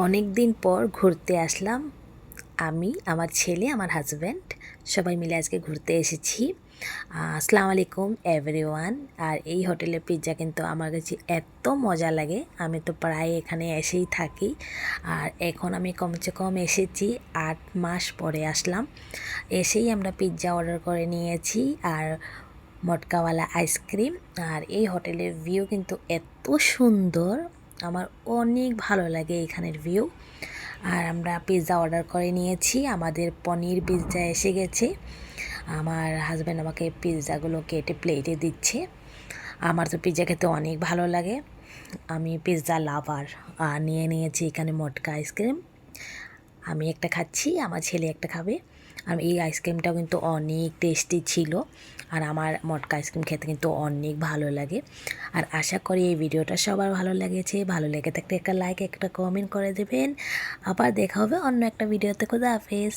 অনেক দিন পর ঘুরতে আসলাম। আমি, আমার ছেলে, আমার হাজব্যান্ড সবাই মিলে আজকে ঘুরতে এসেছি। আসসালামু আলাইকুম এভরিওয়ান। আর এই হোটেলের পিৎজা কিন্তু আমার কাছে এত মজা লাগে, আমি তো প্রায় এখানে এসেই থাকি। আর এখন আমি কমসে কম এসেছি 8 মাস পরে আসলাম। এসেই আমরা পিৎজা অর্ডার করে নিয়েছি আর মটকাওয়ালা আইসক্রিম। আর এই হোটেলের ভিউ কিন্তু এত সুন্দর, আমার অনেক ভালো লাগে এখানের ভিউ। আর আমরা পিৎজা অর্ডার করে নিয়েছি, আমাদের পনির পিৎজা এসে গেছে। আমার হাজব্যান্ড আমাকে পিৎজাগুলো কেটে প্লেটে দিচ্ছে। আমার তো পিৎজা খেতে অনেক ভালো লাগে, আমি পিৎজা লাভার। আর নিয়ে নিয়েছি এখানে মটকা আইসক্রিম, আমি একটা খাচ্ছি, আমার ছেলে একটা খাবে। আর এই আইসক্রিমটাও কিন্তু অনেক টেস্টি ছিল। আর আমার মটকা আইসক্রিম খেতে কিন্তু অনেক ভালো লাগে। আর আশা করি এই ভিডিওটা সবার ভালো লেগেছে। ভালো লেগে থাকলে একটা লাইক, একটা কমেন্ট করে দেবেন। আবার দেখা হবে অন্য একটা ভিডিওতে। খোদা হাফেজ।